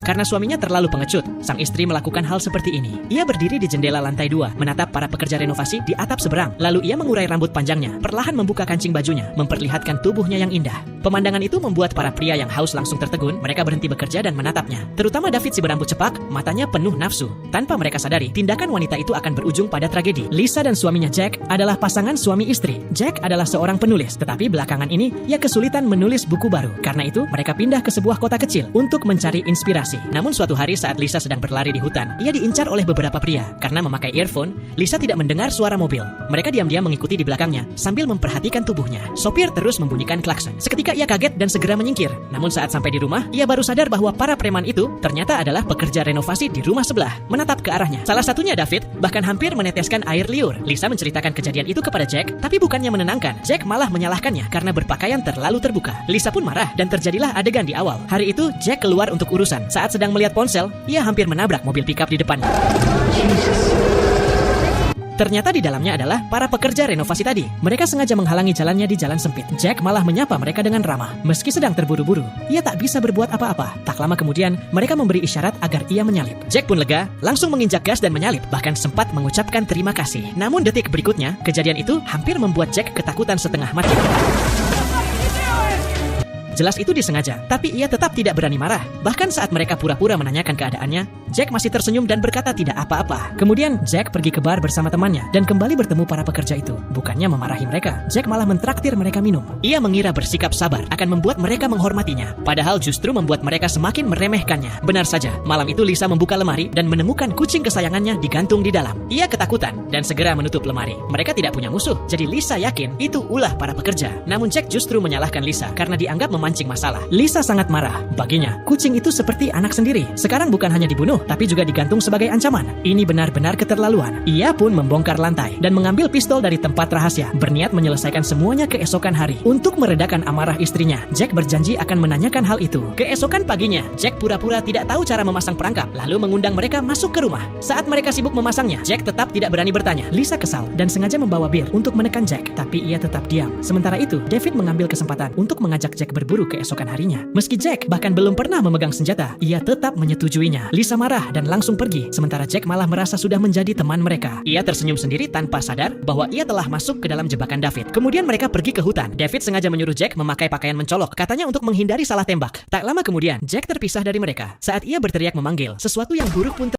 Karena suaminya terlalu pengecut, sang istri melakukan hal seperti ini. Ia berdiri di jendela lantai 2, menatap para pekerja renovasi di atap seberang. Lalu ia mengurai rambut panjangnya, perlahan membuka kancing bajunya, memperlihatkan tubuhnya yang indah. Pemandangan itu membuat para pria yang haus langsung tertegun. Mereka berhenti bekerja dan menatapnya. Terutama David si berambut cepak, matanya penuh nafsu. Tanpa mereka sadari, tindakan wanita itu akan berujung pada tragedi. Lisa dan suaminya Jack adalah pasangan suami istri. Jack adalah seorang penulis, tetapi belakangan ini ia kesulitan menulis buku baru. Karena itu, mereka pindah ke sebuah kota kecil untuk mencari inspirasi. Namun suatu hari saat Lisa sedang berlari di hutan, ia diincar oleh beberapa pria. Karena memakai earphone, Lisa tidak mendengar suara mobil. Mereka diam-diam mengikuti di belakangnya sambil memperhatikan tubuhnya. Sopir terus membunyikan klakson. Seketika ia kaget dan segera menyingkir. Namun saat sampai di rumah, ia baru sadar bahwa para preman itu ternyata adalah pekerja renovasi di rumah sebelah, menatap ke arahnya. Salah satunya David bahkan hampir meneteskan air liur. Lisa menceritakan kejadian itu kepada Jack, tapi bukannya menenangkan, Jack malah menyalahkannya karena berpakaian terlalu terbuka. Lisa pun marah dan terjadilah adegan di awal. Hari itu Jack keluar untuk urusan. Saat sedang melihat ponsel, ia hampir menabrak mobil pickup di depannya. Ternyata di dalamnya adalah para pekerja renovasi tadi. Mereka sengaja menghalangi jalannya di jalan sempit. Jack malah menyapa mereka dengan ramah. Meski sedang terburu-buru, ia tak bisa berbuat apa-apa. Tak lama kemudian, mereka memberi isyarat agar ia menyalip. Jack pun lega, langsung menginjak gas dan menyalip, bahkan sempat mengucapkan terima kasih. Namun detik berikutnya, kejadian itu hampir membuat Jack ketakutan setengah mati. Jelas itu disengaja, tapi ia tetap tidak berani marah. Bahkan saat mereka pura-pura menanyakan keadaannya, Jack masih tersenyum dan berkata tidak apa-apa. Kemudian Jack pergi ke bar bersama temannya dan kembali bertemu para pekerja itu. Bukannya memarahi mereka, Jack malah mentraktir mereka minum. Ia mengira bersikap sabar akan membuat mereka menghormatinya, padahal justru membuat mereka semakin meremehkannya. Benar saja, malam itu Lisa membuka lemari dan menemukan kucing kesayangannya digantung di dalam. Ia ketakutan dan segera menutup lemari. Mereka tidak punya musuh, jadi Lisa yakin itu ulah para pekerja. Namun Jack justru menyalahkan Lisa karena dianggap memancing masalah. Lisa sangat marah. Baginya, kucing itu seperti anak sendiri. Sekarang bukan hanya dibunuh, tapi juga digantung sebagai ancaman. Ini benar-benar keterlaluan. Ia pun membongkar lantai dan mengambil pistol dari tempat rahasia, berniat menyelesaikan semuanya keesokan hari. Untuk meredakan amarah istrinya, Jack berjanji akan menanyakan hal itu. Keesokan paginya, Jack pura-pura tidak tahu cara memasang perangkap, lalu mengundang mereka masuk ke rumah. Saat mereka sibuk memasangnya, Jack tetap tidak berani bertanya. Lisa kesal dan sengaja membawa bir untuk menekan Jack, tapi ia tetap diam. Sementara itu, David mengambil kesempatan untuk mengajak Jack berburu keesokan harinya. Meski Jack bahkan belum pernah memegang senjata, ia tetap menyetujuinya. Lisa marah dan langsung pergi, sementara Jack malah merasa sudah menjadi teman mereka. Ia tersenyum sendiri tanpa sadar bahwa ia telah masuk ke dalam jebakan David. Kemudian mereka pergi ke hutan. David sengaja menyuruh Jack memakai pakaian mencolok, katanya untuk menghindari salah tembak. Tak lama kemudian, Jack terpisah dari mereka. Saat ia berteriak memanggil, sesuatu yang buruk pun